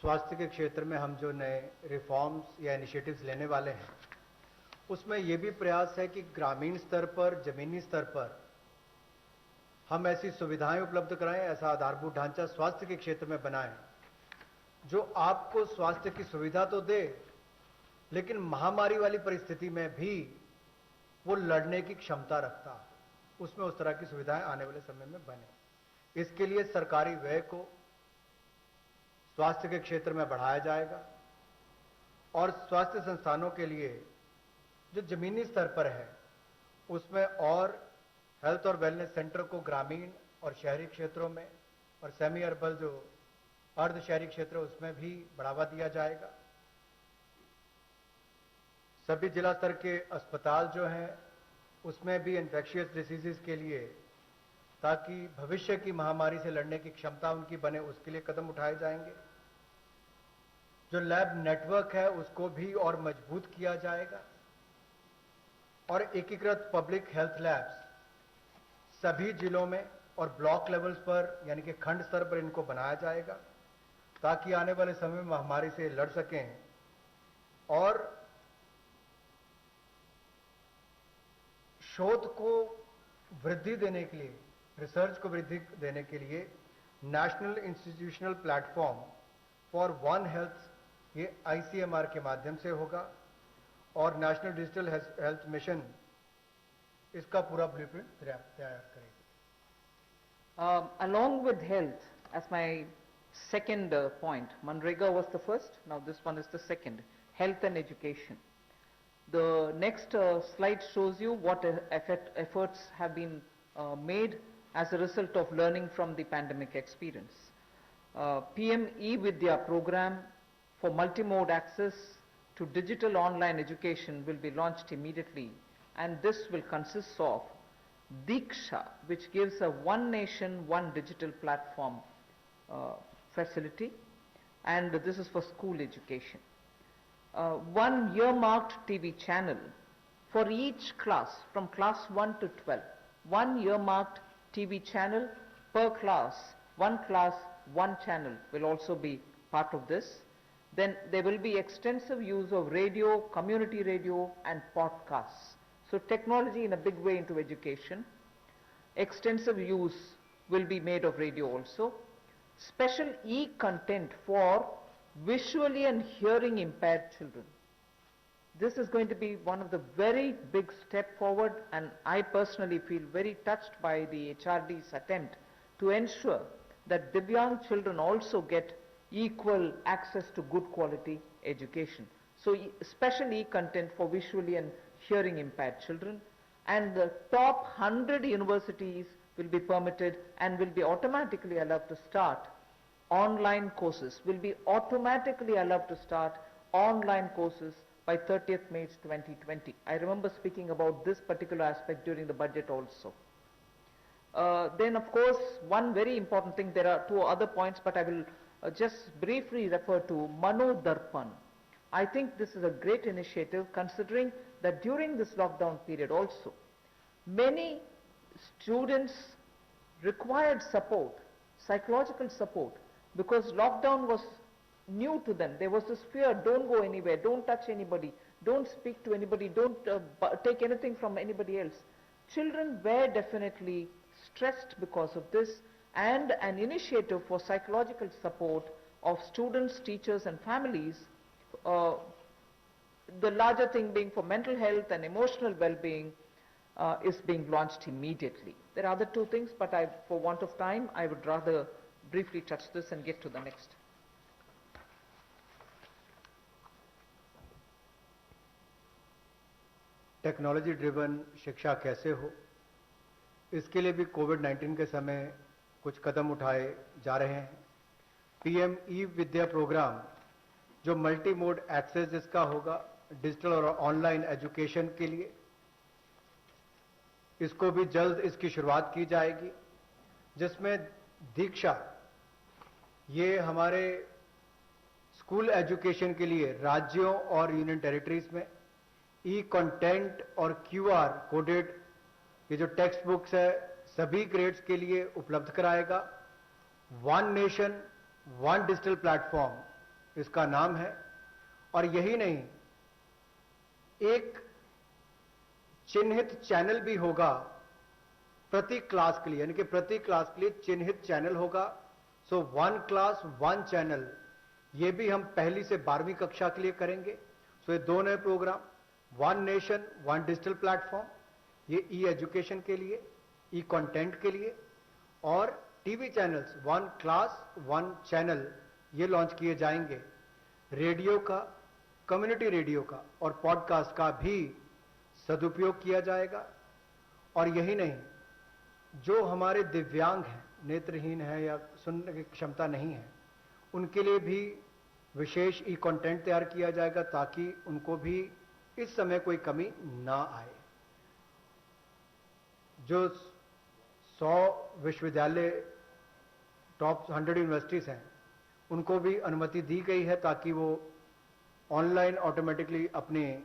स्वास्थ्य के क्षेत्र में हम जो नए रिफॉर्म्स या इनिशिएटिव्स लेने वाले हैं, उसमें यह भी प्रयास है कि ग्रामीण स्तर पर, जमीनी स्तर पर हम ऐसी सुविधाएं उपलब्ध कराएं, ऐसा आधारभूत ढांचा स्वास्थ्य के क्षेत्र में बनाएं जो आपको स्वास्थ्य की सुविधा तो दे, लेकिन महामारी वाली परिस्थिति में भी वो लड़ने की क्षमता रखता है। उसमें उस तरह की सुविधाएं आने वाले समय में बने। इसके लिए सरकारी व्यय को स्वास्थ्य के क्षेत्र में बढ़ाया जाएगा और स्वास्थ्य संस्थानों के लिए जो जमीनी स्तर पर है उसमें और हेल्थ और वेलनेस सेंटर को ग्रामीण और शहरी क्षेत्रों में और सेमी अर्बन जो अर्ध शहरी क्षेत्र उसमें भी बढ़ावा दिया जाएगा। सभी जिला स्तर के अस्पताल जो हैं उसमें भी इन्फेक्शियस डिसीजेस के लिए, ताकि भविष्य की महामारी से लड़ने की क्षमता उनकी बने, उसके लिए कदम उठाए जाएंगे। जो लैब नेटवर्क है उसको भी और मजबूत किया जाएगा और एकीकृत पब्लिक हेल्थ लैब्स सभी जिलों में और ब्लॉक लेवल्स पर यानी कि खंड स्तर पर इनको बनाया जाएगा ताकि आने वाले समय में महामारी से लड़ सकें। और शोध को वृद्धि देने के लिए, रिसर्च को वृद्धि देने के लिए national institutional platform for one health ये ICMR के माध्यम से होगा और नेशनल डिजिटल हेल्थ मिशन इसका पूरा ब्लूप्रिंट तैयार करेगी। Along with health, as my second point, Manrega was the first, now this one is the second, health and education. The next slide shows you what efforts have been made as a result of learning from the pandemic experience. PM eVidya program for multimode access to digital online education will be launched immediately, and this will consist of Diksha, which gives a one nation, one digital platform facility, and this is for school education. One earmarked TV channel for each class from class 1 to 12. One earmarked TV channel per class, one channel will also be part of this. Then there will be extensive use of radio, community radio and podcasts. So technology in a big way into education. Extensive use will be made of radio also. Special e-content for visually and hearing impaired children. This is going to be one of the very big step forward, and I personally feel very touched by the HRD's attempt to ensure that Divyang children also get equal access to good quality education. So special e-content for visually and hearing impaired children, and the top 100 universities will be permitted and will be automatically allowed to start online courses, will be automatically allowed to start online courses by 30th May 2020. I remember speaking about this particular aspect during the budget also. Then of course one very important thing, there are two other points, but I will just briefly refer to Mano Darpan. I think this is a great initiative, considering that during this lockdown period also many students required support, psychological support, because lockdown was new to them. There was this fear, don't go anywhere, don't touch anybody, don't speak to anybody, don't take anything from anybody else. Children were definitely stressed because of this, and an initiative for psychological support of students, teachers and families, the larger thing being for mental health and emotional well-being, is being launched immediately. There are other two things, but for want of time, I would rather briefly touch this and get to the next. Technology driven शिक्षा कैसे हो, इसके लिए भी कोविड-19 के समय कुछ कदम उठाए जा रहे हैं। PM eVidya प्रोग्राम जो मल्टी मोड एक्सेस जिसका होगा डिजिटल और ऑनलाइन एजुकेशन के लिए, इसको भी जल्द इसकी शुरुआत की जाएगी, जिसमें दीक्षा ये हमारे स्कूल एजुकेशन के लिए राज्यों और यूनियन टेरिटरीज में कंटेंट और QR कोडेड ये जो टेक्स्ट बुक्स है सभी ग्रेड्स के लिए उपलब्ध कराएगा। One nation one digital platform इसका नाम है। और यही नहीं, एक चिन्हित चैनल भी होगा प्रति क्लास के लिए, यानी कि प्रति क्लास के लिए चिन्हित चैनल होगा। सो 1 क्लास 1 चैनल, ये भी हम पहली से 12वीं कक्षा के लिए करेंगे। सो ये 2 नए प्रोग्राम, 1 नेशन 1 डिजिटल प्लेटफॉर्म, ये ई एजुकेशन के लिए, ई कंटेंट के लिए, और टीवी चैनल्स 1 क्लास 1 चैनल ये लॉन्च किए जाएंगे। रेडियो का, कम्युनिटी रेडियो का और पॉडकास्ट का भी सदुपयोग किया जाएगा। और यही नहीं, जो हमारे दिव्यांग हैं, नेत्रहीन है या सुनने की क्षमता नहीं है, उनके लिए भी विशेष ई कंटेंट तैयार किया जाएगा ताकि उनको भी इस समय कोई कमी ना आए। जो 100 विश्वविद्यालय, टॉप 100 यूनिवर्सिटीज हैं, उनको भी अनुमति दी गई है ताकि वो ऑनलाइन ऑटोमेटिकली अपने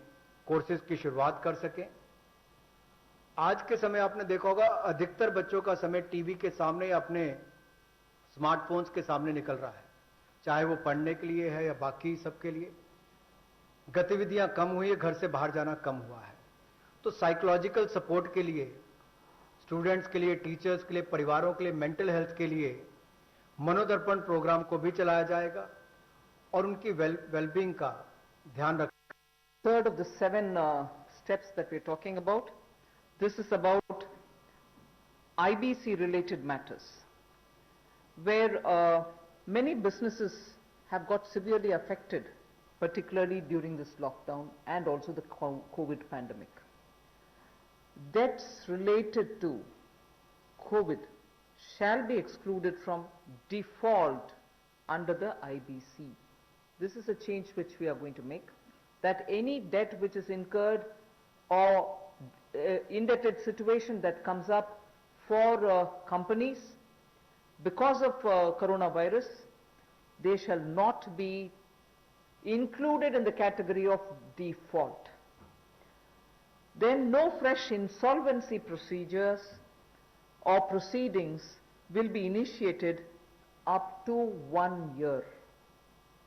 कोर्सेज की शुरुआत कर सकें। आज के समय आपने देखा होगा, अधिकतर बच्चों का समय टीवी के सामने या अपने स्मार्टफोन्स के सामने निकल रहा है, चाहे वो पढ़ने के लिए है या बाकी सबके लिए। गतिविधियां कम हुई है, घर से बाहर जाना कम हुआ है। तो साइकोलॉजिकल सपोर्ट के लिए, स्टूडेंट्स के लिए, टीचर्स के लिए, परिवारों के लिए, मेंटल हेल्थ के लिए मनोदर्पण प्रोग्राम को भी चलाया जाएगा और उनकी वेलबींग का ध्यान रखें। Third of the 7 steps that we're talking about, this is about IBC related matters, where many businesses have got severely affected, particularly during this lockdown and also the COVID pandemic. Debts related to COVID shall be excluded from default under the IBC. This is a change which we are going to make, that any debt which is incurred or indebted situation that comes up for companies because of coronavirus, they shall not be included in the category of default. Then no fresh insolvency procedures or proceedings will be initiated up to 1 year.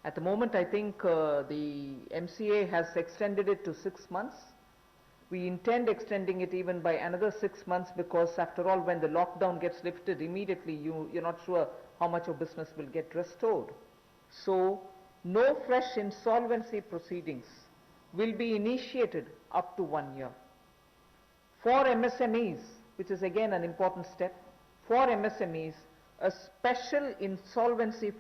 At the moment, I think the MCA has extended it to 6 months. We intend extending it even by another 6 months, because after all, when the lockdown gets lifted immediately, you're not sure how much of business will get restored. So, no fresh insolvency proceedings will be initiated up to 1 year. For MSMEs, which is again an important step, for MSMEs, a special insolvency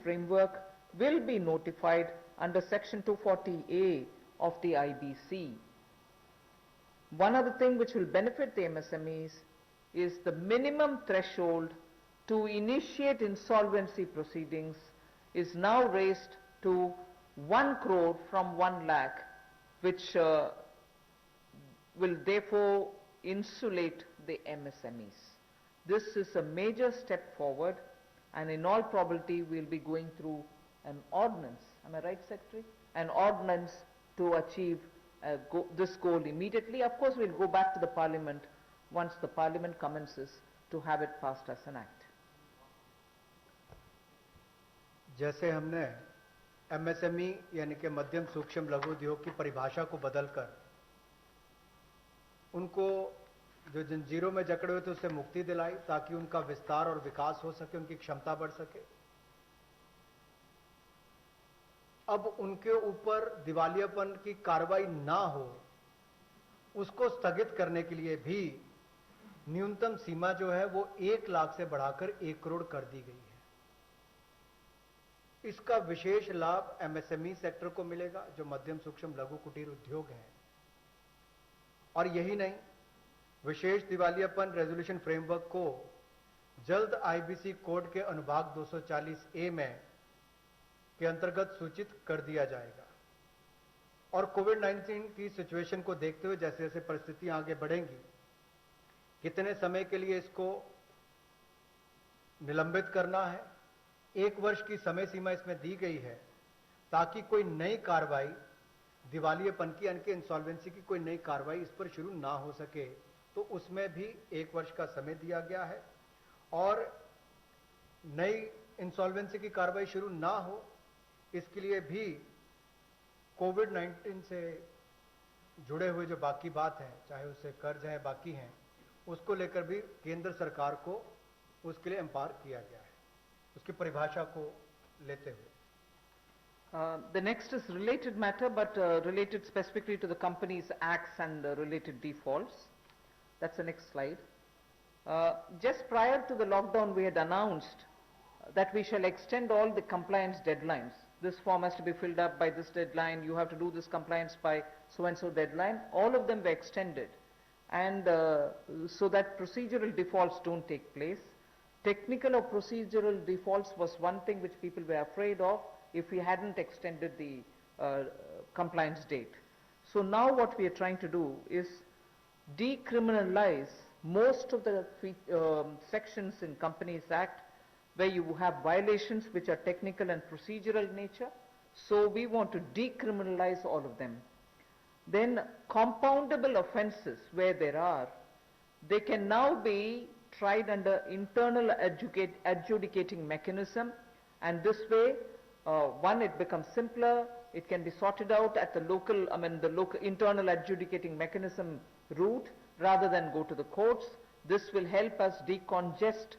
framework will be notified under section 240A of the IBC. One other thing which will benefit the MSMEs is the minimum threshold to initiate insolvency proceedings is now raised to 1 crore from 1 lakh, which will therefore insulate the MSMEs. This is a major step forward, and in all probability we'll be going through an ordinance, am I right, Secretary? An ordinance to achieve this goal immediately. Of course, we'll go back to the Parliament once the Parliament commences to have it passed as an act. जैसे हमने MSME यानी कि मध्यम सूक्ष्म लघु उद्योग की परिभाषा को बदलकर उनको जो जंजीरों में जकड़े हुए थे उससे मुक्ति दिलाई ताकि उनका विस्तार और विकास हो सके, उनकी क्षमता बढ़ सके, अब उनके ऊपर दिवालियापन की कार्रवाई ना हो, उसको स्थगित करने के लिए भी न्यूनतम सीमा जो है वो 1 लाख से बढ़ाकर 1 करोड़ कर दी गई है। इसका विशेष लाभ MSME सेक्टर को मिलेगा, जो मध्यम सूक्ष्म लघु कुटीर उद्योग है। और यही नहीं, विशेष दिवालियापन रेजोल्यूशन फ्रेमवर्क को जल्द IBC कोड के अनुभाग 240A में के अंतर्गत सूचित कर दिया जाएगा। और कोविड-19 की सिचुएशन को देखते हुए जैसे जैसे परिस्थितियां आगे बढ़ेंगी, कितने समय के लिए इसको निलंबित करना है, 1 वर्ष की समय सीमा इसमें दी गई है ताकि कोई नई कार्रवाई दिवालियापन की यानी कि इंसॉल्वेंसी की कोई नई कार्रवाई इस पर शुरू ना हो सके, तो उसमें भी 1 वर्ष का समय दिया गया है। और नई इंसॉल्वेंसी की कार्रवाई शुरू ना हो, इसके लिए भी कोविड-19 से जुड़े हुए जो बाकी बात है, चाहे उससे कर्ज है बाकी हैं, उसको लेकर भी केंद्र सरकार को उसके लिए एम्पावर किया गया है, उसकी परिभाषा को लेते हुए। The next is related matter, but related specifically to the Companies Acts and related defaults. That's the next slide. Just prior to the lockdown, we had announced that we shall extend all the compliance deadlines. This form has to be filled up by this deadline, you have to do this compliance by so-and-so deadline. All of them were extended, and so that procedural defaults don't take place. Technical or procedural defaults was one thing which people were afraid of if we hadn't extended the compliance date. So now what we are trying to do is decriminalize most of the sections in Companies Act where you have violations which are technical and procedural in nature. So we want to decriminalize all of them. Then compoundable offenses where there are, they can now be tried under internal adjudicating mechanism, and this way one, it becomes simpler, it can be sorted out at the local, the local internal adjudicating mechanism route rather than go to the courts. This will help us decongest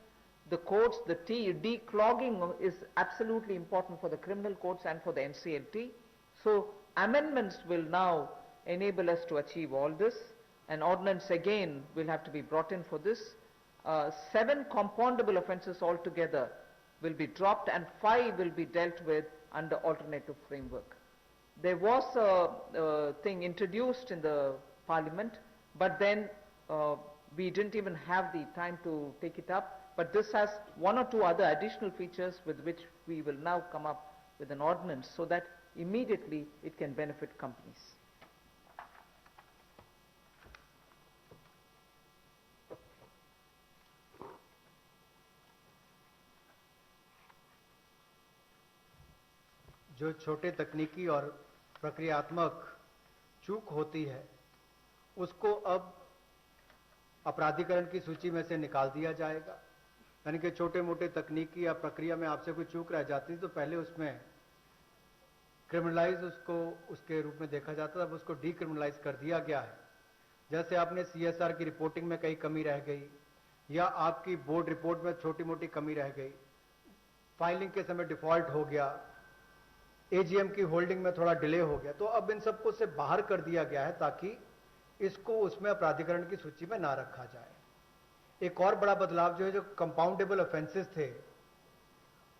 the courts. The declogging is absolutely important for the criminal courts and for the NCLT. So amendments will now enable us to achieve all this. An ordinance again will have to be brought in for this. 7 compoundable offences altogether will be dropped, and 5 will be dealt with under alternative framework. There was a thing introduced in the Parliament, but then we didn't even have the time to take it up. But this has 1 or 2 other additional features with which we will now come up with an ordinance so that immediately it can benefit companies. जो छोटे तकनीकी और प्रक्रियात्मक चूक होती है, उसको अब अपराधीकरण की सूची में से निकाल दिया जाएगा। यानी कि छोटे मोटे तकनीकी या प्रक्रिया में आपसे कोई चूक रह जाती तो पहले उसमें क्रिमिनलाइज उसको उसके रूप में देखा जाता था, अब उसको डीक्रिमिनलाइज कर दिया गया है। जैसे आपने CSR की रिपोर्टिंग में कहीं कमी रह गई या आपकी बोर्ड रिपोर्ट में छोटी मोटी कमी रह गई, फाइलिंग के समय डिफॉल्ट हो गया, AGM की होल्डिंग में थोड़ा डिले हो गया, तो अब इन सबको से बाहर कर दिया गया है ताकि इसको उसमें अपराधीकरण की सूची में ना रखा जाए। एक और बड़ा बदलाव जो है, जो कंपाउंडेबल ऑफेंसेस थे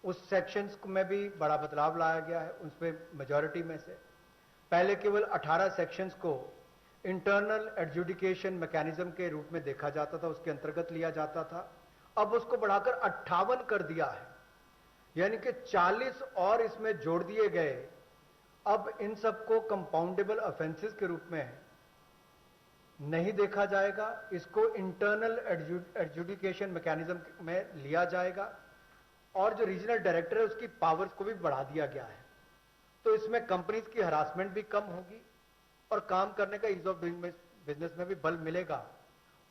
उस सेक्शंस में भी बड़ा बदलाव लाया गया है। उसमें मेजॉरिटी में से पहले केवल 18 सेक्शंस को इंटरनल एडजुडिकेशन मैकेनिज्म के रूप में देखा जाता था, उसके अंतर्गत लिया जाता था। अब उसको बढ़ाकर 58 कर दिया है, यानी कि 40 और इसमें जोड़ दिए गए। अब इन सबको कंपाउंडेबल ऑफेंसेस के रूप में नहीं देखा जाएगा, इसको इंटरनल एडजुडिकेशन मैकेनिज्म में लिया जाएगा, और जो रीजनल डायरेक्टर है उसकी पावर्स को भी बढ़ा दिया गया है। तो इसमें कंपनीज की हरासमेंट भी कम होगी और काम करने का ईज ऑफ डूइंग बिजनेस में भी बल मिलेगा।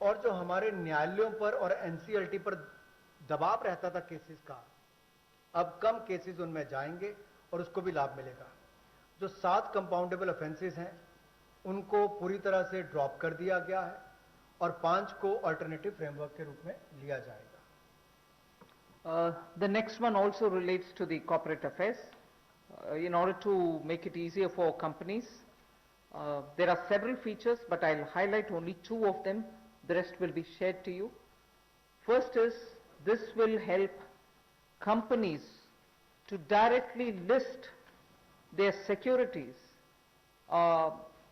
और जो हमारे न्यायालयों पर और NCLT पर दबाव रहता था केसेस का, अब कम केसेस उनमें जाएंगे और उसको भी लाभ मिलेगा। जो 7 कंपाउंडेबल ऑफेंसेस हैं उनको पूरी तरह से ड्रॉप कर दिया गया है और 5 को अल्टरनेटिव फ्रेमवर्क के रूप में लिया जाएगा। The next one also relates to the corporate affairs. In order to make it easier for companies, there are several features, but I'll highlight only 2 of them. The rest will be shared to you. First is, this will help companies to directly list their securities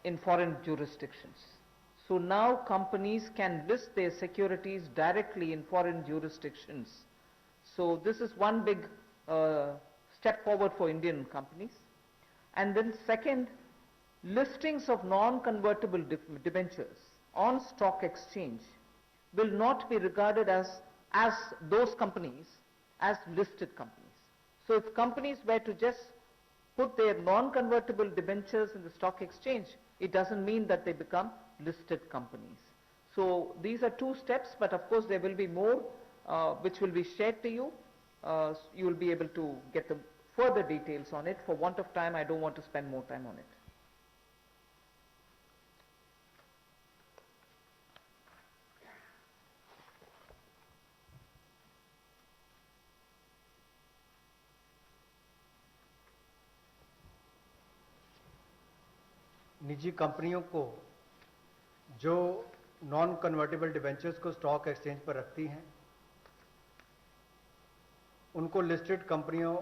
in foreign jurisdictions. So now companies can list their securities directly in foreign jurisdictions. So this is one big step forward for Indian companies. And then second, listings of non-convertible debentures on stock exchange will not be regarded as those companies as listed companies. So if companies were to just put their non-convertible debentures in the stock exchange, it doesn't mean that they become listed companies. So these are 2 steps, but of course there will be more which will be shared to you. You will be able to get the further details on it. For want of time, I don't want to spend more time on it. निजी कंपनियों को जो non convertible debentures को stock exchange पर रखती हैं, उनको listed कंपनियों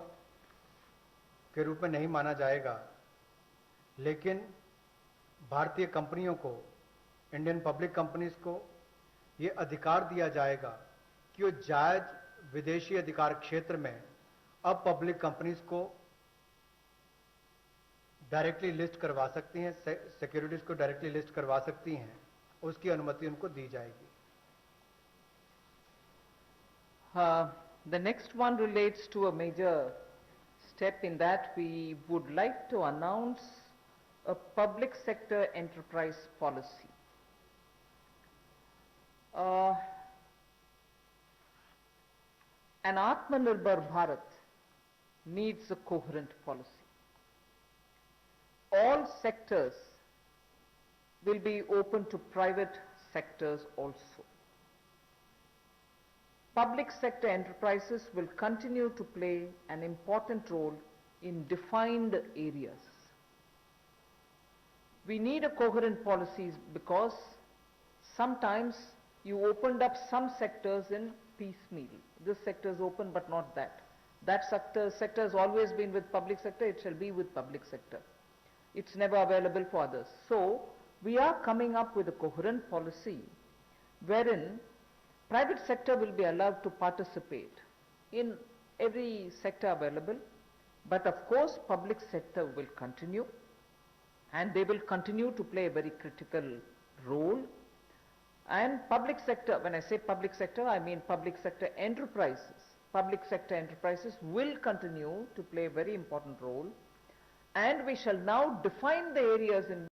के रूप में नहीं माना जाएगा, लेकिन भारतीय कंपनियों को, इंडियन पब्लिक कंपनीज को ये अधिकार दिया जाएगा कि वो जायज विदेशी अधिकार क्षेत्र में अब पब्लिक कंपनीज को डायरेक्टली लिस्ट करवा सकती हैं, सिक्योरिटीज को डायरेक्टली लिस्ट करवा सकती हैं, उसकी अनुमति उनको दी जाएगी। The next one relates to a major step in that we would like to announce a public sector enterprise policy. An Atmanirbhar Bharat needs a coherent policy. All sectors will be open to private sectors also. Public sector enterprises will continue to play an important role in defined areas. We need a coherent policy because sometimes you opened up some sectors in piecemeal. This sector is open but not that. That sector has always been with public sector, it shall be with public sector. It's never available for others. So, we are coming up with a coherent policy wherein private sector will be allowed to participate in every sector available, but of course public sector will continue, and they will continue to play a very critical role. And public sector, when I say public sector, I mean public sector enterprises. Public sector enterprises will continue to play a very important role, and we shall now define the areas in